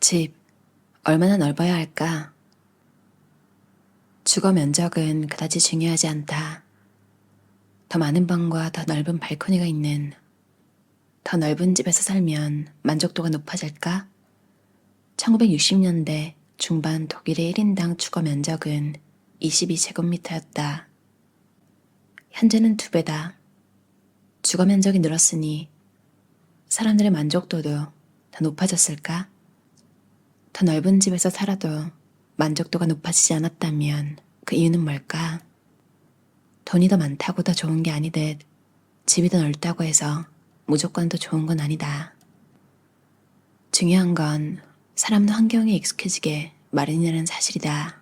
집, 얼마나 넓어야 할까? 주거 면적은 그다지 중요하지 않다. 더 많은 방과 더 넓은 발코니가 있는 더 넓은 집에서 살면 만족도가 높아질까? 1960년대 중반 독일의 1인당 주거 면적은 22제곱미터였다. 현재는 2배다. 주거 면적이 늘었으니 사람들의 만족도도 더 높아졌을까? 더 넓은 집에서 살아도 만족도가 높아지지 않았다면 그 이유는 뭘까? 돈이 더 많다고 더 좋은 게 아니듯 집이 더 넓다고 해서 무조건 더 좋은 건 아니다. 중요한 건 사람도 환경에 익숙해지게 마련이라는 사실이다.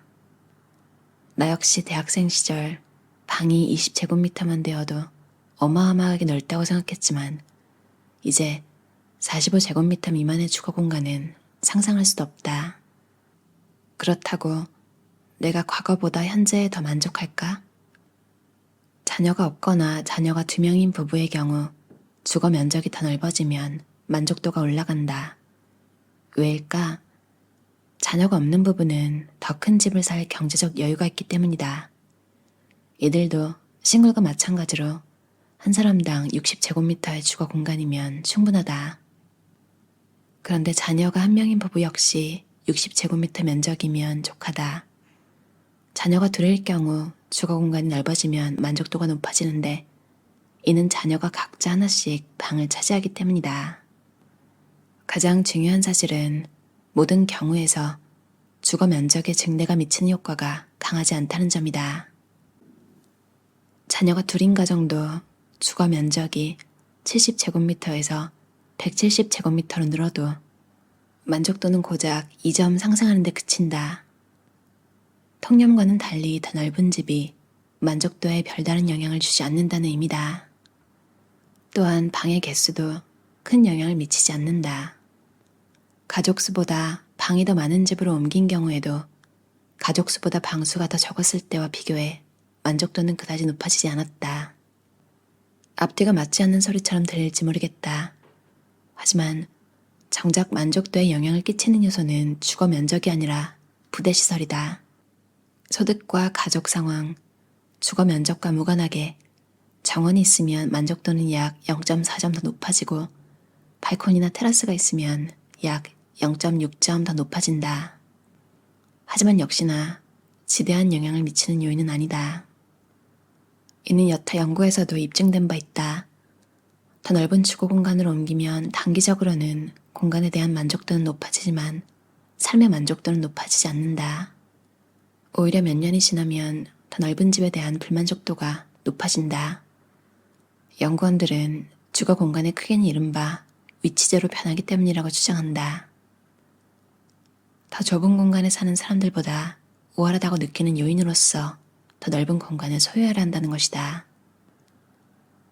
나 역시 대학생 시절 방이 20제곱미터만 되어도 어마어마하게 넓다고 생각했지만 이제 45제곱미터 미만의 주거 공간은 상상할 수도 없다. 그렇다고 내가 과거보다 현재에 더 만족할까? 자녀가 없거나 자녀가 2명인 부부의 경우 주거 면적이 더 넓어지면 만족도가 올라간다. 왜일까? 자녀가 없는 부부는 더 큰 집을 살 경제적 여유가 있기 때문이다. 이들도 싱글과 마찬가지로 한 사람당 60제곱미터의 주거 공간이면 충분하다. 그런데 자녀가 1명인 부부 역시 60제곱미터 면적이면 족하다. 자녀가 2일 경우 주거 공간이 넓어지면 만족도가 높아지는데 이는 자녀가 각자 하나씩 방을 차지하기 때문이다. 가장 중요한 사실은 모든 경우에서 주거 면적의 증대가 미치는 효과가 강하지 않다는 점이다. 자녀가 2인 가정도 주거 면적이 70제곱미터에서 170제곱미터로 늘어도 만족도는 고작 2점 상승하는 데 그친다. 통념과는 달리 더 넓은 집이 만족도에 별다른 영향을 주지 않는다는 의미다. 또한 방의 개수도 큰 영향을 미치지 않는다. 가족 수보다 방이 더 많은 집으로 옮긴 경우에도 가족 수보다 방 수가 더 적었을 때와 비교해 만족도는 그다지 높아지지 않았다. 앞뒤가 맞지 않는 소리처럼 들릴지 모르겠다. 하지만 정작 만족도에 영향을 끼치는 요소는 주거 면적이 아니라 부대시설이다. 소득과 가족 상황, 주거 면적과 무관하게 정원이 있으면 만족도는 약 0.4점 더 높아지고 발코니나 테라스가 있으면 약 0.6점 더 높아진다. 하지만 역시나 지대한 영향을 미치는 요인은 아니다. 이는 여타 연구에서도 입증된 바 있다. 더 넓은 주거 공간으로 옮기면 단기적으로는 공간에 대한 만족도는 높아지지만 삶의 만족도는 높아지지 않는다. 오히려 몇 년이 지나면 더 넓은 집에 대한 불만족도가 높아진다. 연구원들은 주거 공간의 크기는 이른바 위치제로 변하기 때문이라고 주장한다. 더 좁은 공간에 사는 사람들보다 우월하다고 느끼는 요인으로서 더 넓은 공간을 소유하려 한다는 것이다.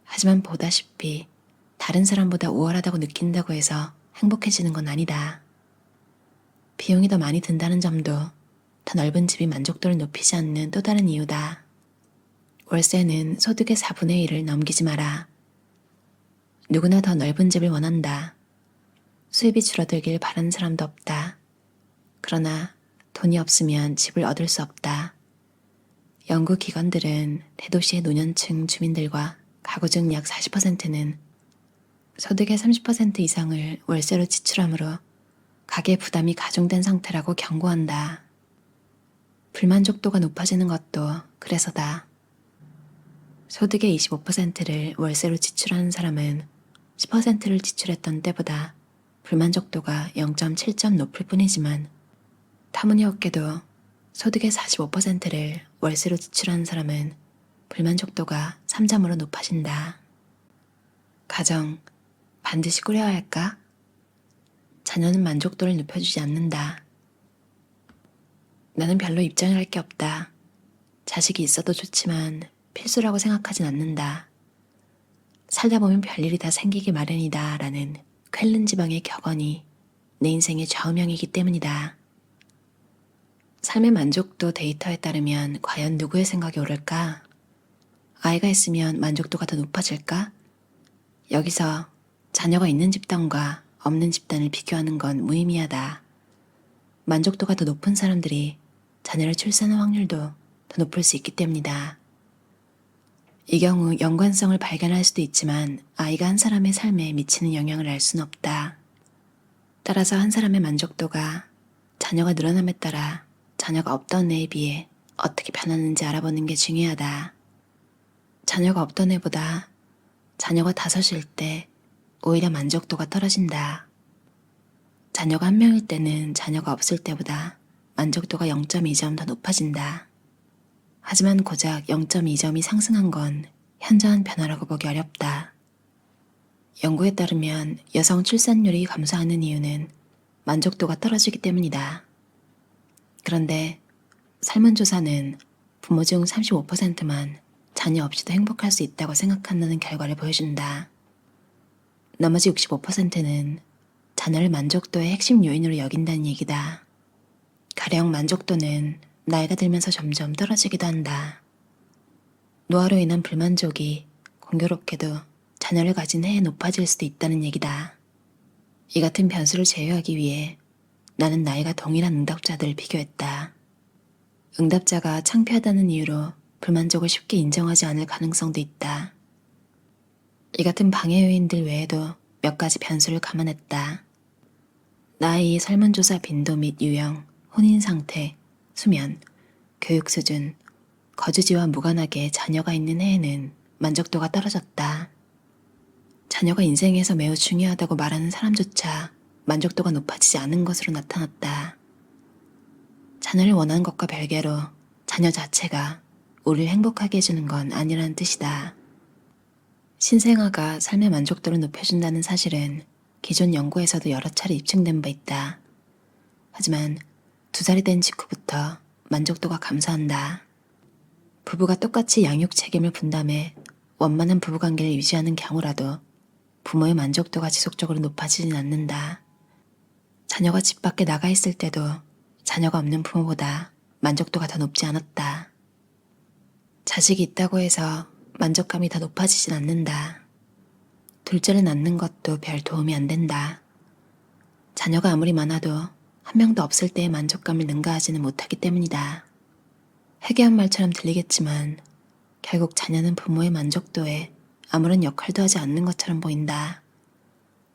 하지만 보다시피 다른 사람보다 우월하다고 느낀다고 해서 행복해지는 건 아니다. 비용이 더 많이 든다는 점도 더 넓은 집이 만족도를 높이지 않는 또 다른 이유다. 월세는 소득의 4분의 1을 넘기지 마라. 누구나 더 넓은 집을 원한다. 수입이 줄어들길 바라는 사람도 없다. 그러나 돈이 없으면 집을 얻을 수 없다. 연구기관들은 대도시의 노년층 주민들과 가구 중 약 40%는 소득의 30% 이상을 월세로 지출하므로 가계 부담이 가중된 상태라고 경고한다. 불만족도가 높아지는 것도 그래서다. 소득의 25%를 월세로 지출하는 사람은 10%를 지출했던 때보다 불만족도가 0.7점 높을 뿐이지만 터무니없게도 소득의 45%를 월세로 지출하는 사람은 불만족도가 3점으로 높아진다. 가정, 반드시 꾸려야 할까? 자녀는 만족도를 높여주지 않는다. 나는 별로 입장을 할 게 없다. 자식이 있어도 좋지만 필수라고 생각하진 않는다. 살다 보면 별일이 다 생기기 마련이다 라는 쾰른 지방의 격언이 내 인생의 좌우명이기 때문이다. 삶의 만족도 데이터에 따르면 과연 누구의 생각이 옳을까? 아이가 있으면 만족도가 더 높아질까? 여기서 자녀가 있는 집단과 없는 집단을 비교하는 건 무의미하다. 만족도가 더 높은 사람들이 자녀를 출산할 확률도 더 높을 수 있기 때문이다. 이 경우 연관성을 발견할 수도 있지만 아이가 한 사람의 삶에 미치는 영향을 알 수는 없다. 따라서 한 사람의 만족도가 자녀가 늘어남에 따라 자녀가 없던 애에 비해 어떻게 변하는지 알아보는 게 중요하다. 자녀가 없던 애보다 자녀가 5일 때 오히려 만족도가 떨어진다. 자녀가 1명일 때는 자녀가 없을 때보다 만족도가 0.2점 더 높아진다. 하지만 고작 0.2점이 상승한 건 현저한 변화라고 보기 어렵다. 연구에 따르면 여성 출산율이 감소하는 이유는 만족도가 떨어지기 때문이다. 그런데 설문조사는 부모 중 35%만 자녀 없이도 행복할 수 있다고 생각한다는 결과를 보여준다. 나머지 65%는 자녀를 만족도의 핵심 요인으로 여긴다는 얘기다. 가령 만족도는 나이가 들면서 점점 떨어지기도 한다. 노화로 인한 불만족이 공교롭게도 자녀를 가진 해에 높아질 수도 있다는 얘기다. 이 같은 변수를 제외하기 위해 나는 나이가 동일한 응답자들을 비교했다. 응답자가 창피하다는 이유로 불만족을 쉽게 인정하지 않을 가능성도 있다. 이 같은 방해 요인들 외에도 몇 가지 변수를 감안했다. 나이, 설문조사 빈도 및 유형, 혼인 상태, 수면, 교육 수준, 거주지와 무관하게 자녀가 있는 해에는 만족도가 떨어졌다. 자녀가 인생에서 매우 중요하다고 말하는 사람조차 만족도가 높아지지 않은 것으로 나타났다. 자녀를 원하는 것과 별개로 자녀 자체가 우리를 행복하게 해주는 건 아니라는 뜻이다. 신생아가 삶의 만족도를 높여준다는 사실은 기존 연구에서도 여러 차례 입증된 바 있다. 하지만 2살이 된 직후부터 만족도가 감소한다. 부부가 똑같이 양육 책임을 분담해 원만한 부부관계를 유지하는 경우라도 부모의 만족도가 지속적으로 높아지진 않는다. 자녀가 집 밖에 나가 있을 때도 자녀가 없는 부모보다 만족도가 더 높지 않았다. 자식이 있다고 해서 만족감이 더 높아지진 않는다. 둘째를 낳는 것도 별 도움이 안 된다. 자녀가 아무리 많아도 한 명도 없을 때의 만족감을 능가하지는 못하기 때문이다. 회개한 말처럼 들리겠지만 결국 자녀는 부모의 만족도에 아무런 역할도 하지 않는 것처럼 보인다.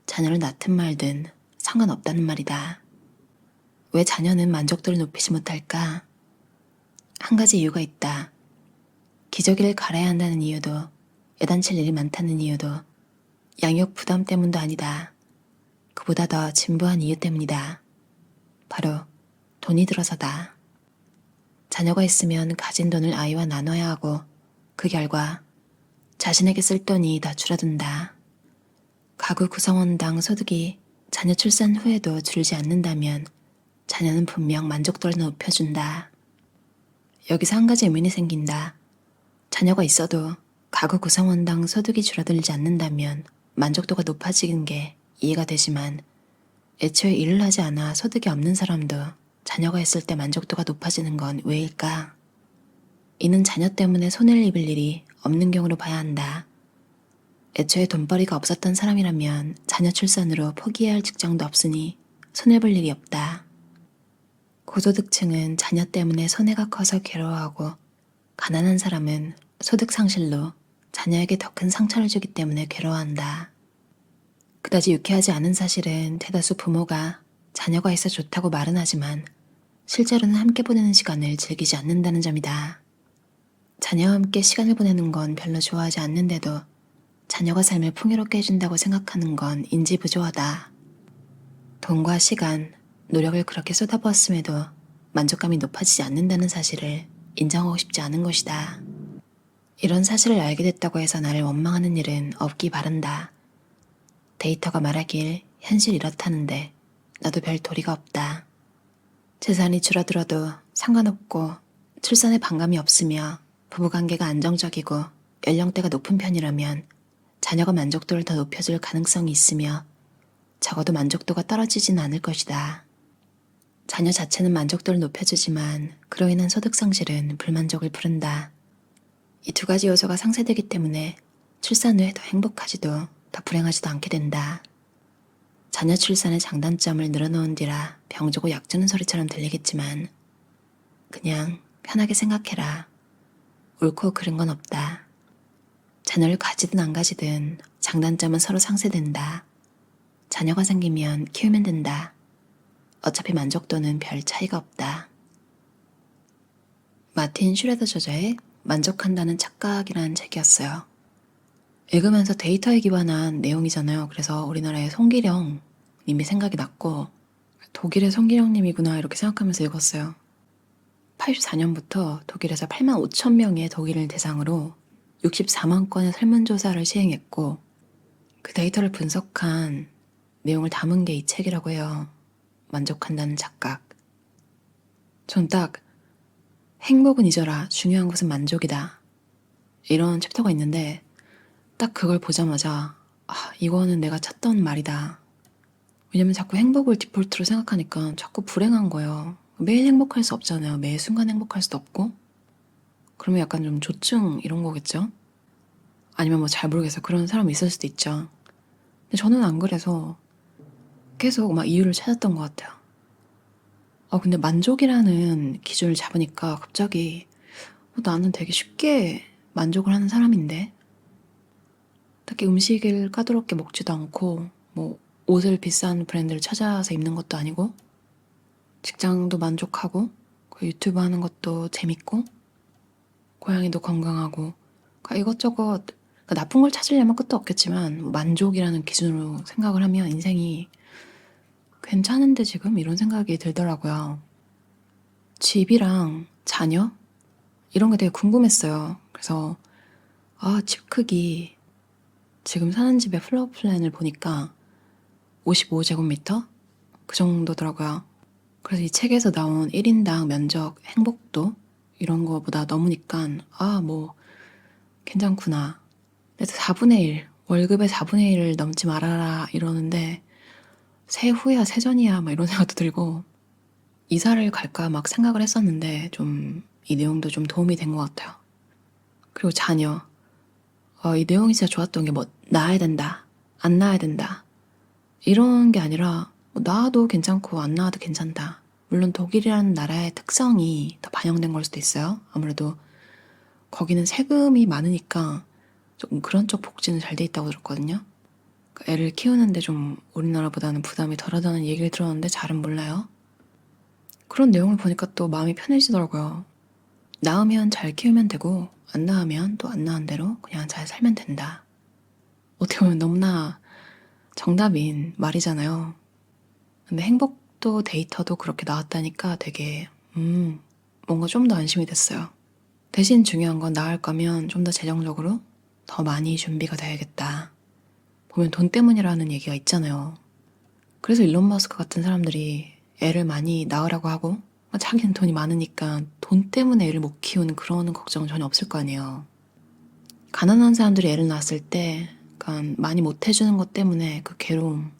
자녀를 낳든 말든 상관없다는 말이다. 왜 자녀는 만족도를 높이지 못할까? 한 가지 이유가 있다. 기저귀를 갈아야 한다는 이유도, 야단칠 일이 많다는 이유도, 양육 부담 때문도 아니다. 그보다 더 진부한 이유 때문이다. 바로 돈이 들어서다. 자녀가 있으면 가진 돈을 아이와 나눠야 하고 그 결과 자신에게 쓸 돈이 더 줄어든다. 가구 구성원당 소득이 자녀 출산 후에도 줄지 않는다면 자녀는 분명 만족도를 높여준다. 여기서 한 가지 의문이 생긴다. 자녀가 있어도 가구 구성원당 소득이 줄어들지 않는다면 만족도가 높아지는 게 이해가 되지만 애초에 일을 하지 않아 소득이 없는 사람도 자녀가 있을 때 만족도가 높아지는 건 왜일까? 이는 자녀 때문에 손해를 입을 일이 없는 경우로 봐야 한다. 애초에 돈벌이가 없었던 사람이라면 자녀 출산으로 포기해야 할 직장도 없으니 손해볼 일이 없다. 고소득층은 자녀 때문에 손해가 커서 괴로워하고 가난한 사람은 소득 상실로 자녀에게 더 큰 상처를 주기 때문에 괴로워한다. 그다지 유쾌하지 않은 사실은 대다수 부모가 자녀가 있어 좋다고 말은 하지만 실제로는 함께 보내는 시간을 즐기지 않는다는 점이다. 자녀와 함께 시간을 보내는 건 별로 좋아하지 않는데도 자녀가 삶을 풍요롭게 해준다고 생각하는 건 인지부조하다. 돈과 시간, 노력을 그렇게 쏟아부었음에도 만족감이 높아지지 않는다는 사실을 인정하고 싶지 않은 것이다. 이런 사실을 알게 됐다고 해서 나를 원망하는 일은 없기 바란다. 데이터가 말하길 현실 이렇다는데 나도 별 도리가 없다. 재산이 줄어들어도 상관없고 출산에 반감이 없으며 부부관계가 안정적이고 연령대가 높은 편이라면 자녀가 만족도를 더 높여줄 가능성이 있으며 적어도 만족도가 떨어지진 않을 것이다. 자녀 자체는 만족도를 높여주지만 그로 인한 소득 상실은 불만족을 부른다. 이 2가지 요소가 상쇄되기 때문에 출산 후에 더 행복하지도 더 불행하지도 않게 된다. 자녀 출산의 장단점을 늘어놓은디라 병주고 약주는 소리처럼 들리겠지만 그냥 편하게 생각해라. 옳고 그른 건 없다. 자녀를 가지든 안 가지든 장단점은 서로 상쇄된다. 자녀가 생기면 키우면 된다. 어차피 만족도는 별 차이가 없다. 마틴 슈레더 저자의 만족한다는 착각이라는 책이었어요. 읽으면서 데이터에 기반한 내용이잖아요. 그래서 우리나라의 송기령 님이 생각이 났고 독일의 송기령 님이구나 이렇게 생각하면서 읽었어요. 84년부터 독일에서 8만 5천 명의 독일인을 대상으로 64만 건의 설문조사를 시행했고 그 데이터를 분석한 내용을 담은 게 이 책이라고 해요. 만족한다는 착각. 전 딱 행복은 잊어라. 중요한 것은 만족이다. 이런 챕터가 있는데 딱 그걸 보자마자 이거는 내가 찾던 말이다. 왜냐면 자꾸 행복을 디폴트로 생각하니까 자꾸 불행한 거예요. 매일 행복할 수 없잖아요. 매 순간 행복할 수도 없고. 그러면 약간 좀 조증 이런 거겠죠? 아니면 뭐 잘 모르겠어요. 그런 사람이 있을 수도 있죠. 근데 저는 안 그래서 계속 막 이유를 찾았던 것 같아요. 근데 만족이라는 기준을 잡으니까 갑자기 나는 되게 쉽게 만족을 하는 사람인데 딱히 음식을 까다롭게 먹지도 않고 뭐 옷을 비싼 브랜드를 찾아서 입는 것도 아니고 직장도 만족하고 유튜브 하는 것도 재밌고 고양이도 건강하고 이것저것 나쁜 걸 찾으려면 끝도 없겠지만 만족이라는 기준으로 생각을 하면 인생이 괜찮은데 지금? 이런 생각이 들더라고요. 집이랑 자녀? 이런 게 되게 궁금했어요. 그래서 집 크기 지금 사는 집의 플로어 플랜을 보니까 55제곱미터? 그 정도더라고요. 그래서 이 책에서 나온 1인당 면적, 행복도 이런 거보다 넘으니까 뭐 괜찮구나. 근데 4분의 1, 월급의 4분의 1을 넘지 말아라 이러는데 세후야 세전이야 막 이런 생각도 들고 이사를 갈까 막 생각을 했었는데 좀 이 내용도 좀 도움이 된 것 같아요. 그리고 자녀. 이 내용이 진짜 좋았던 게 뭐 낳아야 된다, 안 낳아야 된다 이런 게 아니라 낳아도 괜찮고 안 낳아도 괜찮다. 물론 독일이라는 나라의 특성이 더 반영된 걸 수도 있어요. 아무래도 거기는 세금이 많으니까 조금 그런 쪽 복지는 잘 돼 있다고 들었거든요. 애를 키우는데 좀 우리나라보다는 부담이 덜하다는 얘기를 들었는데 잘은 몰라요. 그런 내용을 보니까 또 마음이 편해지더라고요. 낳으면 잘 키우면 되고 안 낳으면 또 안 낳은 대로 그냥 잘 살면 된다. 어떻게 보면 너무나 정답인 말이잖아요. 근데 행복도 데이터도 그렇게 나왔다니까 되게 뭔가 좀 더 안심이 됐어요. 대신 중요한 건 나을 거면 좀 더 재정적으로 더 많이 준비가 돼야겠다. 보면 돈 때문이라는 얘기가 있잖아요. 그래서 일론 머스크 같은 사람들이 애를 많이 낳으라고 하고 자기는 돈이 많으니까 돈 때문에 애를 못 키우는 그런 걱정은 전혀 없을 거 아니에요. 가난한 사람들이 애를 낳았을 때 많이 못 해주는 것 때문에 그 괴로움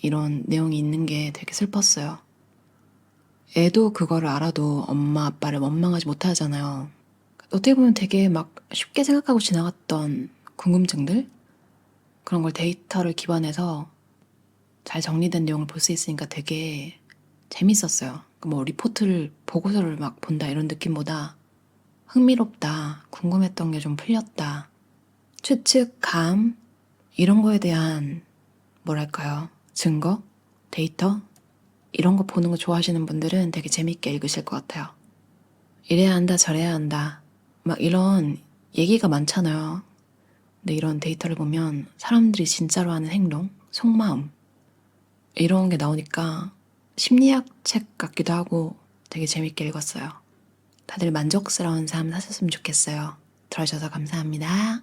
이런 내용이 있는 게 되게 슬펐어요. 애도 그거를 알아도 엄마 아빠를 원망하지 못하잖아요. 어떻게 보면 되게 막 쉽게 생각하고 지나갔던 궁금증들? 그런 걸 데이터를 기반해서 잘 정리된 내용을 볼 수 있으니까 되게 재밌었어요. 뭐 리포트를, 보고서를 막 본다 이런 느낌보다 흥미롭다, 궁금했던 게 좀 풀렸다, 추측, 감 이런 거에 대한 뭐랄까요? 증거? 데이터? 이런 거 보는 거 좋아하시는 분들은 되게 재밌게 읽으실 것 같아요. 이래야 한다, 저래야 한다 막 이런 얘기가 많잖아요. 근데 이런 데이터를 보면 사람들이 진짜로 하는 행동, 속마음 이런 게 나오니까 심리학 책 같기도 하고 되게 재밌게 읽었어요. 다들 만족스러운 삶 사셨으면 좋겠어요. 들어주셔서 감사합니다.